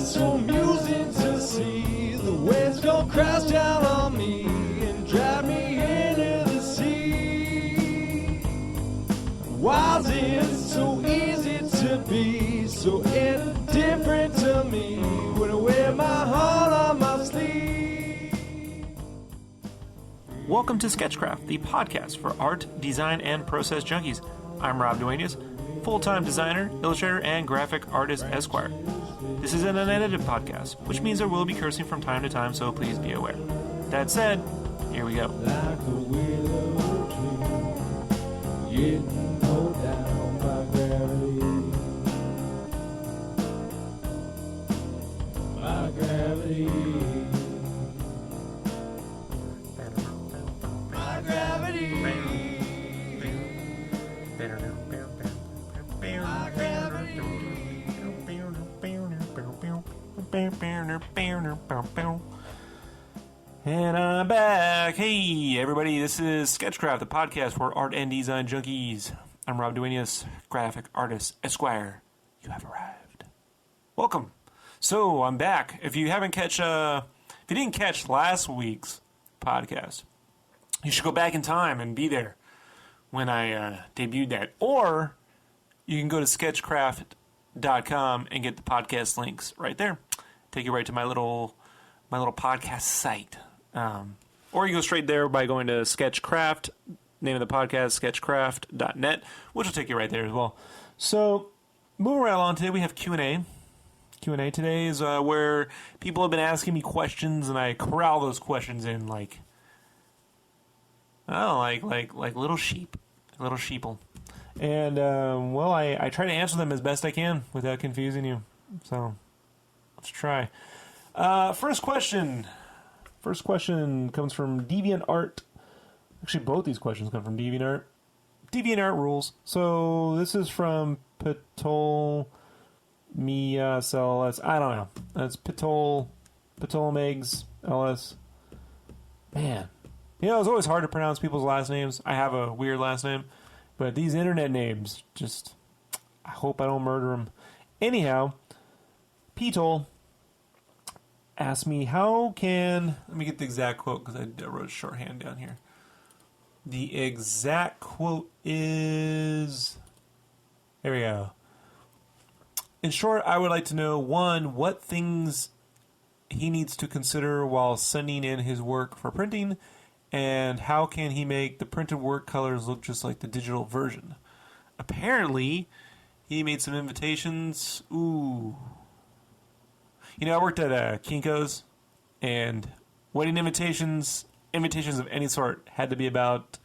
it's so amusing to see the waves go crash down on me and drag me into the sea. Why is it so easy to be so indifferent to me when I wear my heart on my sleeve? Welcome to Skechcraft, the podcast for art, design, and process junkies. I'm Rob Duenas, full-time designer, illustrator, and graphic artist Esquire. This is an unedited podcast, which means there will be cursing from time to time, so please be aware. That said, here we go. Like a willow tree, getting pulled down by gravity. By gravity. By gravity. And I'm back. Hey, everybody, this is Skechcraft, the podcast for art and design junkies. I'm Rob Duenas, graphic artist Esquire. You have arrived. Welcome. So, I'm back. If you didn't catch last week's podcast, you should go back in time and be there when I debuted that. Or you can go to sketchcraft.com and get the podcast links right there. Take you right to my little podcast site. Or you go straight there by going to Skechcraft, name of the podcast, sketchcraft.net, which will take you right there as well. So, moving right along, today we have Q&A. Q&A today is where people have been asking me questions, and I corral those questions in like little sheep, little sheeple. And, I try to answer them as best I can without confusing you. So, let's try. First question comes from DeviantArt. Actually, both these questions come from DeviantArt. DeviantArt rules. So, this is from Ptolemy LS. I don't know. That's Ptolemegs LS. Man. You know, it's always hard to pronounce people's last names. I have a weird last name. But these internet names, just, I hope I don't murder them. Anyhow, Ptol asked me, let me get the exact quote because I wrote a shorthand down here. The exact quote is, there we go. In short, I would like to know, 1, what things he needs to consider while sending in his work for printing, and how can he make the printed work colors look just like the digital version? Apparently, he made some invitations. Ooh. You know, I worked at Kinko's, and wedding invitations of any sort had to be about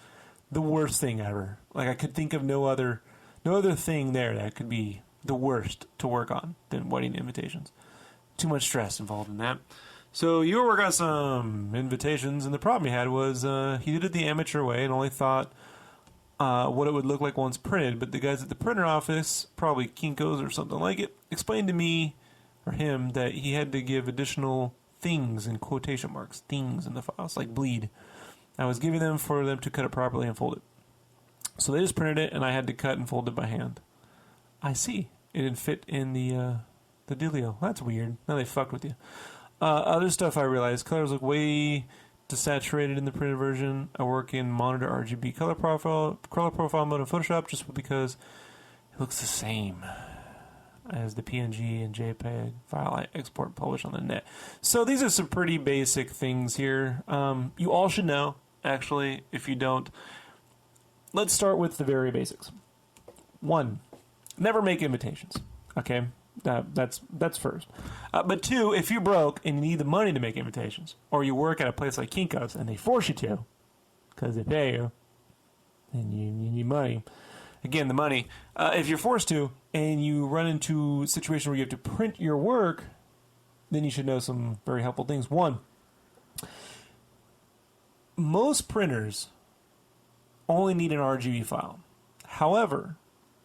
the worst thing ever. Like, I could think of no other thing there that could be the worst to work on than wedding invitations. Too much stress involved in that. So you were working on some invitations, and the problem he had was he did it the amateur way and only thought what it would look like once printed. But the guys at the printer office, probably Kinko's or something like it, explained to me or him that he had to give additional things in quotation marks, things in the files, like bleed. I was giving them for them to cut it properly and fold it. So they just printed it, and I had to cut and fold it by hand. I see. It didn't fit in the dealio. That's weird. Now they fucked with you. Other stuff I realized, colors look way desaturated in the printed version. I work in monitor RGB color profile mode in Photoshop just because it looks the same as the PNG and JPEG file I export and publish on the net. So these are some pretty basic things here. You all should know, actually, if you don't. Let's start with the very basics. 1, never make invitations, okay? That's first. But 2, if you're broke and you need the money to make invitations, or you work at a place like Kinko's and they force you to, because they pay you, and you need money. Again, the money. If you're forced to, and you run into a situation where you have to print your work, then you should know some very helpful things. 1, most printers only need an RGB file. However,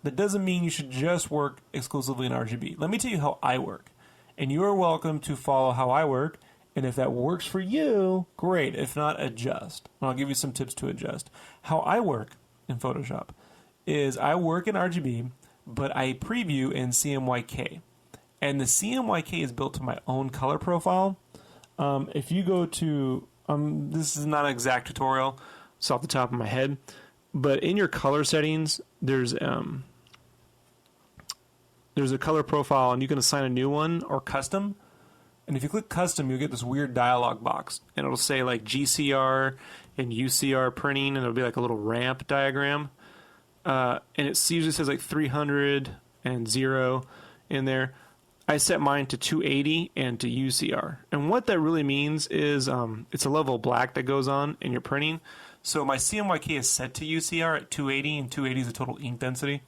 that doesn't mean you should just work exclusively in RGB. Let me tell you how I work. And you are welcome to follow how I work. And if that works for you, great. If not, adjust. And I'll give you some tips to adjust. How I work in Photoshop is I work in RGB, but I preview in CMYK. And the CMYK is built to my own color profile. If you go to, this is not an exact tutorial, it's off the top of my head, but in your color settings, there's a color profile, and you can assign a new one or custom. And if you click custom, you'll get this weird dialog box, and it'll say like GCR and UCR printing, and it'll be like a little ramp diagram. And it usually says like 300 and 0 in there. I set mine to 280 and to UCR. And what that really means is it's a level of black that goes on in your printing. So my CMYK is set to UCR at 280, and 280 is the total ink density.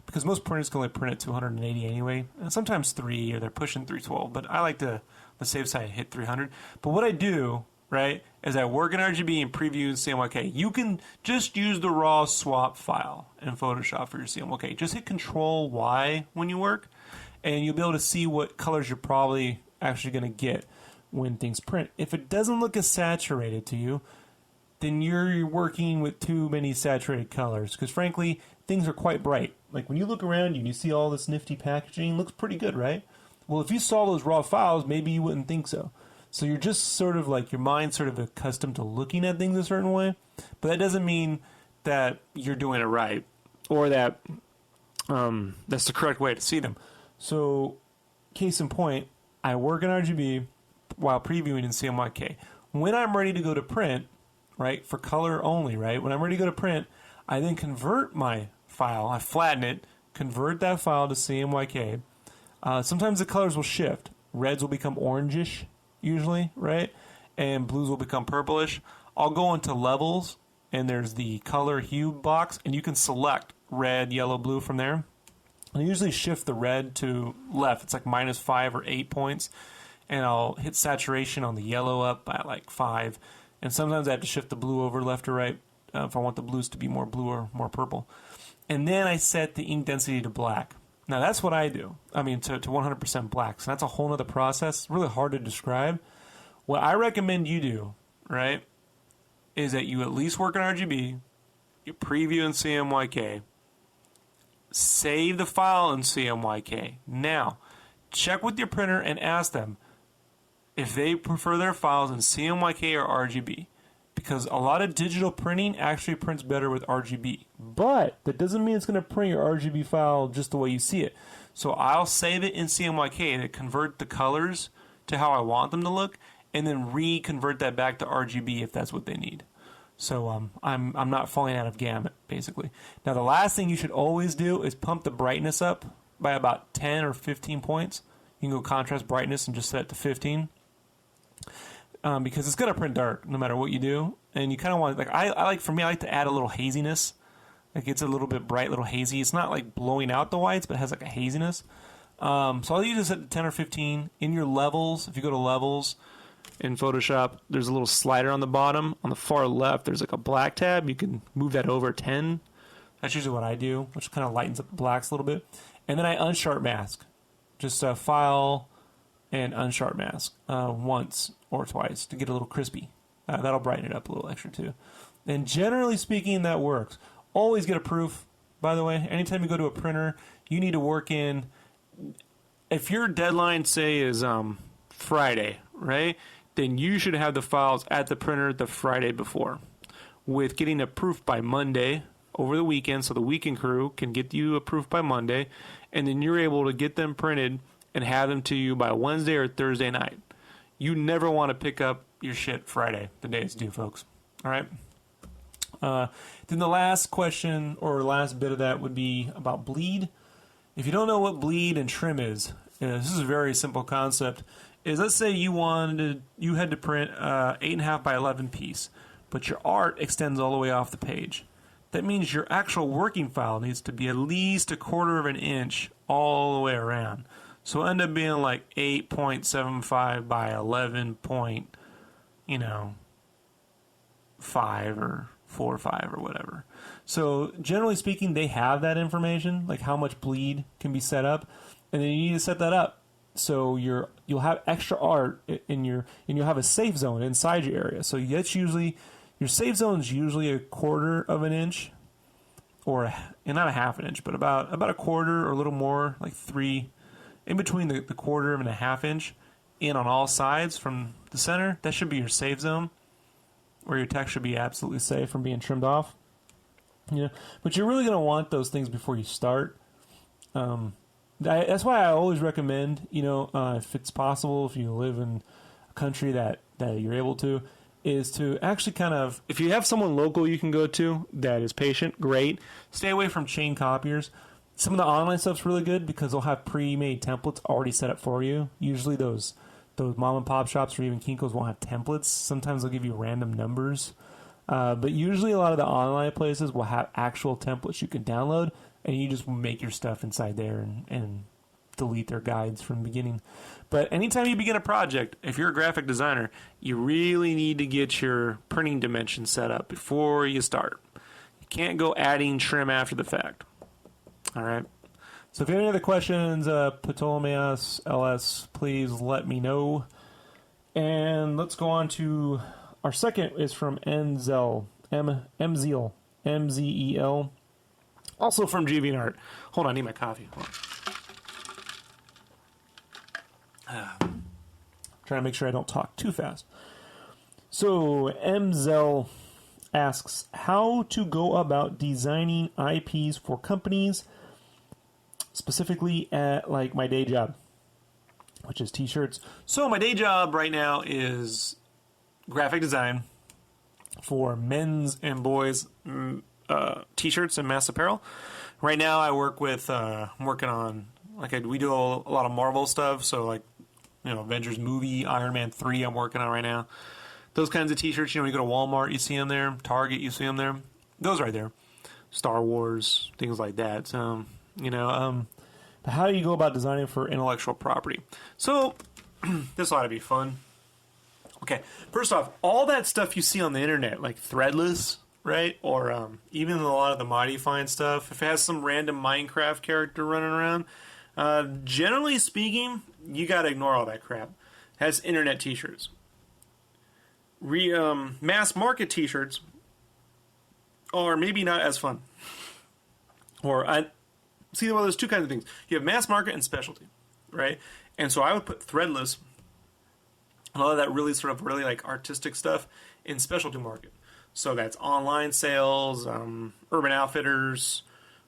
Because most printers can only print at 280 anyway. And sometimes 3, or they're pushing 312. But I like to, the safe side, hit 300. But what I do, right, is I work in RGB and preview in CMYK. You can just use the raw swap file in Photoshop for your CMYK. Just hit Control Y when you work, and you'll be able to see what colors you're probably actually going to get when things print. If it doesn't look as saturated to you, then you're working with too many saturated colors. Because frankly, things are quite bright. Like when you look around you and you see all this nifty packaging, it looks pretty good, right? Well, if you saw those raw files, maybe you wouldn't think so. So you're just sort of like, your mind's sort of accustomed to looking at things a certain way. But that doesn't mean that you're doing it right, or that that's the correct way to see them. So, case in point, I work in RGB while previewing in CMYK. When I'm ready to go to print, right, for color only, right, when I'm ready to go to print, I then convert my file, I flatten it, convert that file to CMYK. Sometimes the colors will shift. Reds will become orangish, usually, right, and blues will become purplish. I'll go into levels, and there's the color hue box, and you can select red, yellow, blue from there. I usually shift the red to left. It's like -5 or 8 points. And I'll hit saturation on the yellow up by like 5. And sometimes I have to shift the blue over left or right if I want the blues to be more blue or more purple. And then I set the ink density to black. Now that's what I do. I mean, to 100% black. So that's a whole other process. It's really hard to describe. What I recommend you do, right, is that you at least work on RGB, you preview in CMYK, save the file in CMYK. Now, check with your printer and ask them if they prefer their files in CMYK or RGB. Because a lot of digital printing actually prints better with RGB. But that doesn't mean it's going to print your RGB file just the way you see it. So I'll save it in CMYK to convert the colors to how I want them to look, and then reconvert that back to RGB if that's what they need. So I'm not falling out of gamut, basically. Now, the last thing you should always do is pump the brightness up by about 10 or 15 points. You can go contrast brightness and just set it to 15. Because it's going to print dark no matter what you do. And you kind of want, like, I like to add a little haziness. Like, it's a little bit bright, a little hazy. It's not like blowing out the whites, but it has like a haziness. So I'll use this at 10 or 15. In your levels, if you go to levels, in Photoshop, there's a little slider on the bottom. On the far left, there's like a black tab. You can move that over 10. That's usually what I do, which kind of lightens up the blacks a little bit. And then I unsharp mask. Just file and unsharp mask once or twice to get a little crispy. That'll brighten it up a little extra too. And generally speaking, that works. Always get a proof, by the way. Anytime you go to a printer, you need to work in... If your deadline, say, is Friday, right? Then you should have the files at the printer the Friday before, with getting a proof by Monday over the weekend, so the weekend crew can get you a proof by Monday, and then you're able to get them printed and have them to you by Wednesday or Thursday night. You never want to pick up your shit Friday, the day it's due, folks. All right? Then the last question, or last bit of that, would be about bleed. If you don't know what bleed and trim is, this is a very simple concept. Is, let's say you had to print 8.5 by 11 piece, but your art extends all the way off the page. That means your actual working file needs to be at least 1/4 of an inch all the way around. So it'll end up being like 8.75 by 11.5 or 4.5 or whatever. So generally speaking, they have that information, like how much bleed can be set up, and then you need to set that up. So you'll have extra art and you'll have a safe zone inside your area. So that's usually, your safe zone is usually 1/4 of an inch, or not a half an inch, but about 1/4 or a little more, like 3 in between the quarter and a half inch in on all sides from the center, that should be your safe zone, where your text should be absolutely safe from being trimmed off. But you're really going to want those things before you start. That's why I always recommend, if it's possible, if you live in a country that you're able to, is to actually kind of, if you have someone local you can go to that is patient, great. Stay away from chain copiers. Some of the online stuff's really good because they'll have pre-made templates already set up for you. Usually those mom and pop shops or even Kinko's won't have templates. Sometimes they'll give you random numbers. But usually a lot of the online places will have actual templates you can download, and you just make your stuff inside there and delete their guides from the beginning. But anytime you begin a project, if you're a graphic designer, you really need to get your printing dimensions set up before you start. You can't go adding trim after the fact. All right. So if you have any other questions, Ptolemaeus LS, please let me know. And let's go on to our second is from Mzel, MZEL, also from GVNArt. Hold on, I need my coffee. Trying to make sure I don't talk too fast. So Mzel asks how to go about designing IPs for companies, specifically at like my day job, which is t-shirts. So my day job right now is graphic design for men's and boys t-shirts and mass apparel. Right now I work with I'm working on we do a lot of Marvel stuff, so like Avengers movie, Iron Man 3 I'm working on right now. Those kinds of t-shirts, you go to Walmart, you see them there. Target, you see them there. Those right there. Star Wars, things like that. So, but how do you go about designing for intellectual property? So, this ought to be fun. Okay, first off, all that stuff you see on the internet, like Threadless, right? Or even a lot of the Mighty Fine stuff, if it has some random Minecraft character running around, generally speaking, you got to ignore all that crap. It has internet t-shirts. Mass market t-shirts are maybe not as fun. There's two kinds of things. You have mass market and specialty, right? And so I would put Threadless, a lot of that really like artistic stuff, in specialty market. So that's online sales, Urban Outfitters,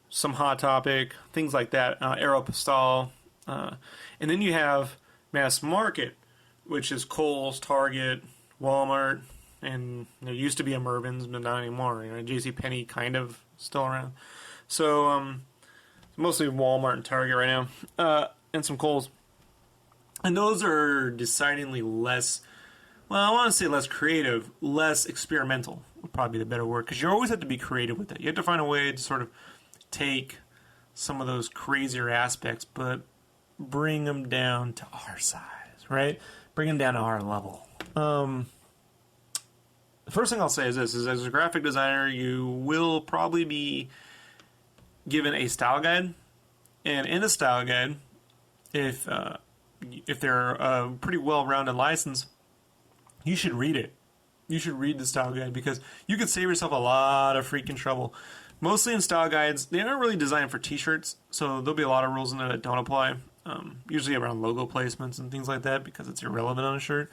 some Hot Topic, things like that, Aeropostale. And then you have mass market, which is Kohl's, Target, Walmart, and there used to be a Mervyn's, but not anymore. JCPenney kind of still around. So mostly Walmart and Target right now, and some Kohl's. And those are decidedly less, I want to say less creative, less experimental would probably be the better word, because you always have to be creative with it. You have to find a way to sort of take some of those crazier aspects, but bring them down to our size, right? Bring them down to our level. The first thing I'll say is this, is as a graphic designer, you will probably be given a style guide. And in the style guide, if they're a pretty well-rounded license, you should read it. You should read the style guide, because you could save yourself a lot of freaking trouble. Mostly in style guides, they aren't really designed for t-shirts, so there'll be a lot of rules in there that don't apply. Usually around logo placements and things like that, because it's irrelevant on a shirt,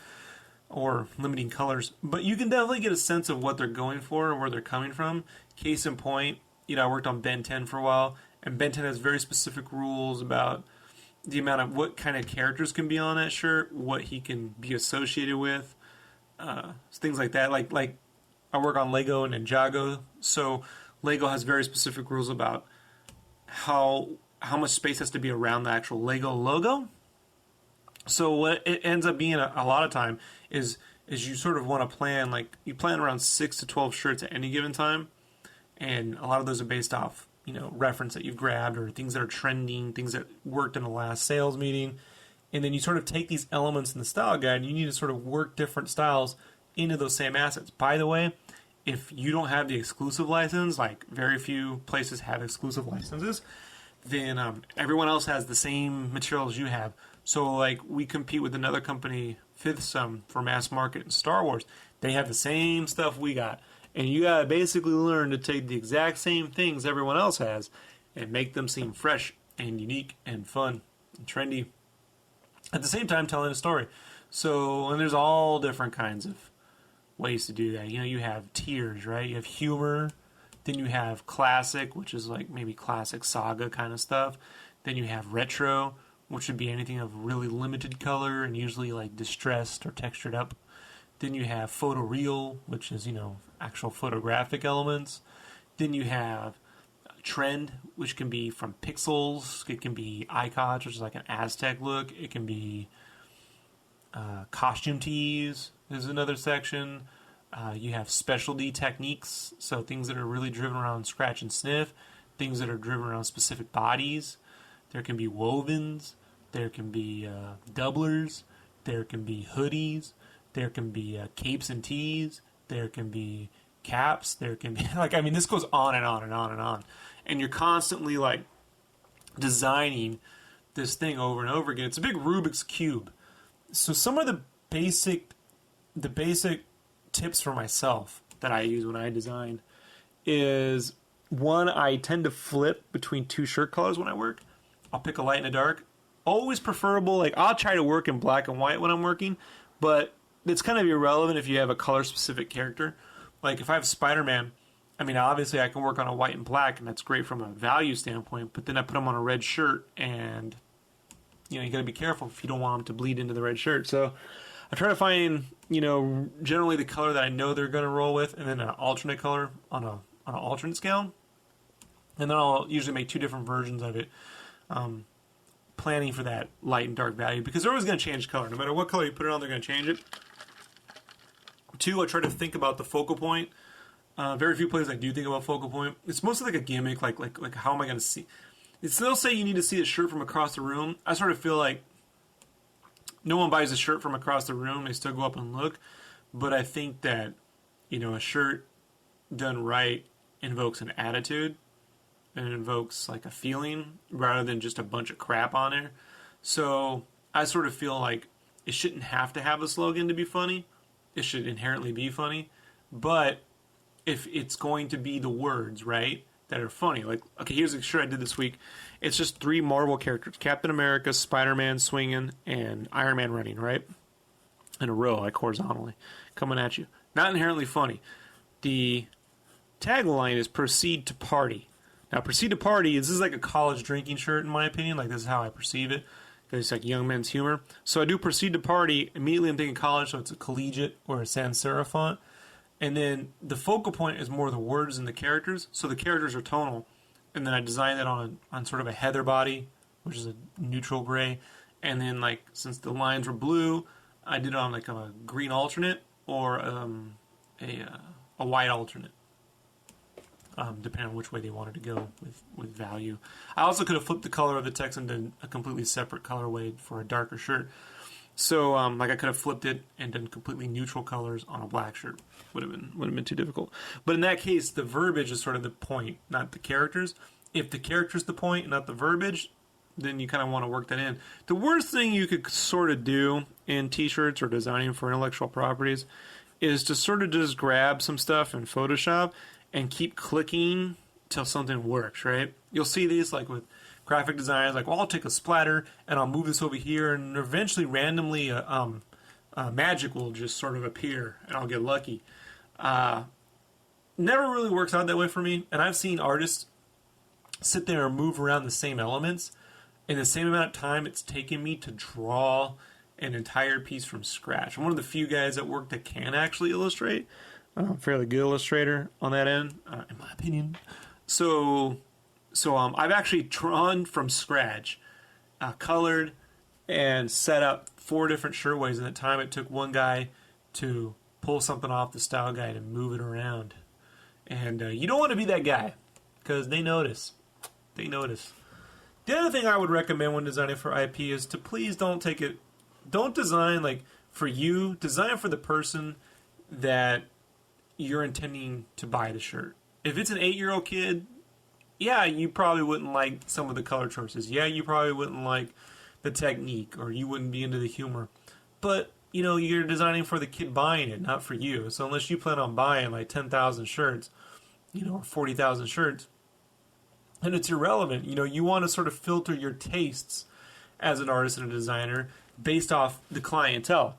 or limiting colors. But you can definitely get a sense of what they're going for and where they're coming from. Case in point, I worked on Ben 10 for a while, and Ben 10 has very specific rules about the amount of what kind of characters can be on that shirt, what he can be associated with, things like that. Like I work on Lego and Ninjago, so Lego has very specific rules about how much space has to be around the actual Lego logo. So what it ends up being a lot of time is you sort of want to plan, you plan around 6 to 12 shirts at any given time, and a lot of those are based off reference that you've grabbed, or things that are trending, things that worked in the last sales meeting. And then you sort of take these elements in the style guide, and you need to sort of work different styles into those same assets. By the way, if you don't have the exclusive license, like very few places have exclusive licenses, then everyone else has the same materials you have. So we compete with another company, Fifth Sum, for mass market and Star Wars. They have the same stuff we got. And you got to basically learn to take the exact same things everyone else has and make them seem fresh and unique and fun. and trendy. At the same time, telling a story. So, and there's all different kinds of ways to do that. You know, you have tiers, right? You have humor. Then you have classic, which is like maybe classic saga kind of stuff. Then you have retro, which would be anything of really limited color and usually like distressed or textured up. Then you have photoreal, which is, you know, actual photographic elements. Then you have trend, which can be from pixels. It can be iCods, which is like an Aztec look. It can be costume tees is another section. You have specialty techniques, so things that are really driven around scratch and sniff, things that are driven around specific bodies. There can be wovens, there can be doublers, there can be hoodies, there can be capes and tees, there can be caps, there can be, like, I mean, this goes on and on and on and on. And you're constantly, like, designing this thing over and over again. It's a big Rubik's Cube. So some of the basic tips for myself that I use when I design is, one, I tend to flip between two shirt colors when I work. I'll pick a light and a dark. Always preferable, like, I'll try to work in black and white when I'm working, but it's kind of irrelevant if you have a color-specific character. Like, if I have Spider-Man, I mean, obviously I can work on a white and black, and that's great from a value standpoint, but then I put him on a red shirt, and, you know, you got to be careful if you don't want him to bleed into the red shirt. So I try to find, you know, generally the color that I know they're going to roll with, and then an alternate color on an alternate scale. And then I'll usually make two different versions of it, planning for that light and dark value, because they're always going to change color. No matter what color you put it on, they're going to change it. Two, I try to think about the focal point. Very few places I do think about focal point. It's mostly like a gimmick, like how am I going to see? They'll say you need to see the shirt from across the room. I sort of feel like no one buys a shirt from across the room. They still go up and look. But I think that, you know, a shirt done right invokes an attitude, and it invokes like a feeling rather than just a bunch of crap on there. So I sort of feel like it shouldn't have to have a slogan to be funny. It should inherently be funny. But if it's going to be the words, right, that are funny. Like, okay, here's a shirt I did this week. It's just 3 Marvel characters. Captain America, Spider-Man swinging, and Iron Man running, right? In a row, like horizontally, coming at you. Not inherently funny. The tagline is proceed to party. Now, proceed to party, this is like a college drinking shirt, in my opinion. Like, this is how I perceive it. Because it's like young men's humor. So I do proceed to party. Immediately I'm thinking college, so it's a collegiate or a sans serif font. And then the focal point is more the words and the characters. So the characters are tonal. And then I designed that on sort of a heather body, which is a neutral gray. And then, like, since the lines were blue, I did it on like a green alternate or a white alternate, depending on which way they wanted to go with value. I also could have flipped the color of the text into a completely separate colorway for a darker shirt. So, like, I could have flipped it and done completely neutral colors on a black shirt. Would have been too difficult. But in that case, the verbiage is sort of the point, not the characters. If the character's the point, not the verbiage, then you kind of want to work that in. The worst thing you could sort of do in t-shirts or designing for intellectual properties is to sort of just grab some stuff in Photoshop and keep clicking till something works, right? You'll see these, like, with graphic designers, like, well, I'll take a splatter and I'll move this over here, and eventually randomly magic will just sort of appear and I'll get lucky. Never really works out that way for me, and I've seen artists sit there and move around the same elements in the same amount of time it's taken me to draw an entire piece from scratch. I'm one of the few guys at work that can actually illustrate. I'm a fairly good illustrator on that end, in my opinion. So I've actually drawn from scratch, colored, and set up 4 different shirtways in the time it took one guy to pull something off the style guide and move it around. And you don't want to be that guy, because they notice. They notice. The other thing I would recommend when designing for IP is to please don't design like for you, design for the person that you're intending to buy the shirt. If it's an 8-year-old kid, yeah, you probably wouldn't like some of the color choices. Yeah, you probably wouldn't like the technique, or you wouldn't be into the humor. But, you know, you're designing for the kid buying it, not for you. So unless you plan on buying like 10,000 shirts, you know, or 40,000 shirts, and it's irrelevant. You know, you want to sort of filter your tastes as an artist and a designer based off the clientele.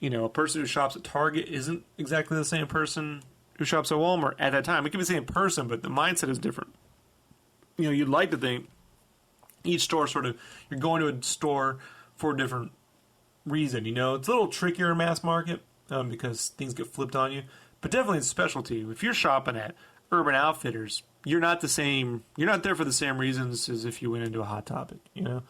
You know, a person who shops at Target isn't exactly the same person who shops at Walmart at that time. It can be the same person, but the mindset is different. You know, you'd like to think each store sort of, you're going to a store for a different reason. You know, it's a little trickier in mass market because things get flipped on you. But definitely in specialty. If you're shopping at Urban Outfitters, you're not there for the same reasons as if you went into a Hot Topic, you know?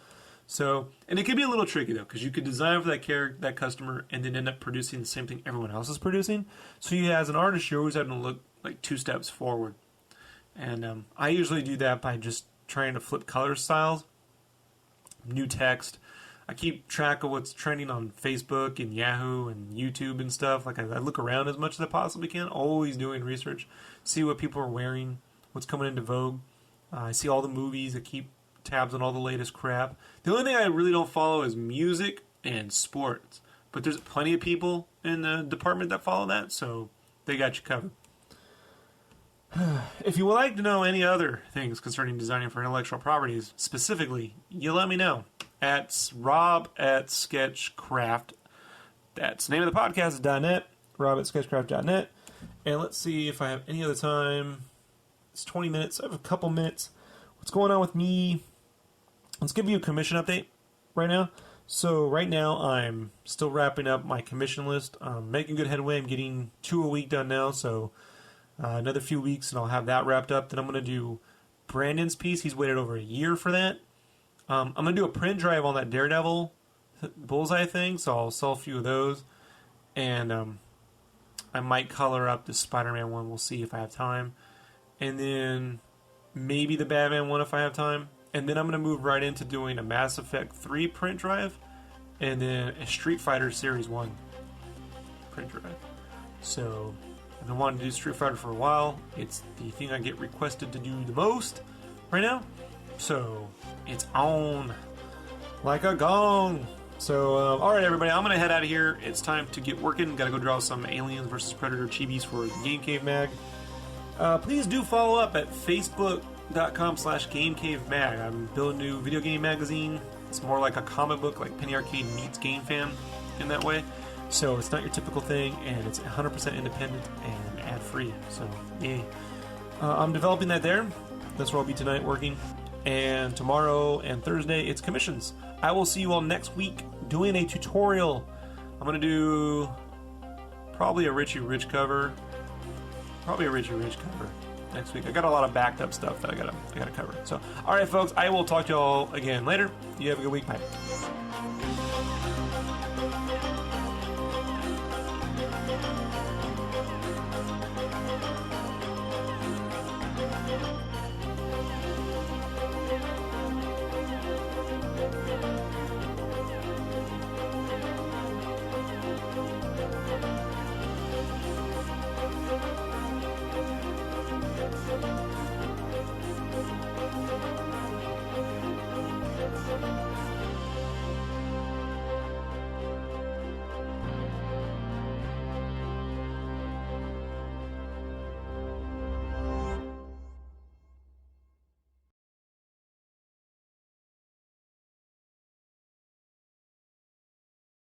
So, and it can be a little tricky though, because you could design for that customer and then end up producing the same thing everyone else is producing. So you, as an artist, you're always having to look like 2 steps forward. And I usually do that by just trying to flip color styles, new text. I keep track of what's trending on Facebook and Yahoo and YouTube and stuff. Like I look around as much as I possibly can, always doing research, see what people are wearing, what's coming into vogue. I see all the movies. I keep tabs on all the latest crap. The only thing I really don't follow is music and sports. But there's plenty of people in the department that follow that, so they got you covered. If you would like to know any other things concerning designing for intellectual properties, specifically, you let me know. At Rob@Skechcraft. That's the name of the podcast is .net. Rob@Skechcraft.net. And let's see if I have any other time. It's 20 minutes. I have a couple minutes. What's going on with me? Let's give you a commission update right now. So right now I'm still wrapping up my commission list. I'm making good headway. I'm getting 2 a week done now. So another few weeks and I'll have that wrapped up. Then I'm going to do Brandon's piece. He's waited over a year for that. I'm going to do a print drive on that Daredevil bullseye thing. So I'll sell a few of those. And I might color up the Spider-Man one. We'll see if I have time. And then maybe the Batman one if I have time. And then I'm going to move right into doing a Mass Effect 3 print drive. And then a Street Fighter Series 1 print drive. So I've been wanting to do Street Fighter for a while. It's the thing I get requested to do the most right now. So it's on like a gong. So, alright everybody, I'm going to head out of here. It's time to get working. Got to go draw some Aliens vs. Predator chibis for the Game Cave Mag. Please do follow up at facebook.com/GameCaveMag. I'm building a new video game magazine. It's more like a comic book, like Penny Arcade meets Game Fan in that way. So it's not your typical thing, and it's 100% independent and ad-free. So, yay. I'm developing that there. That's where I'll be tonight working. And tomorrow and Thursday, it's commissions. I will see you all next week doing a tutorial. I'm going to do probably a Richie Rich cover. Next week. I got a lot of backed up stuff that I gotta cover. So, all right, folks, I will talk to you all again later. You have a good week. Bye.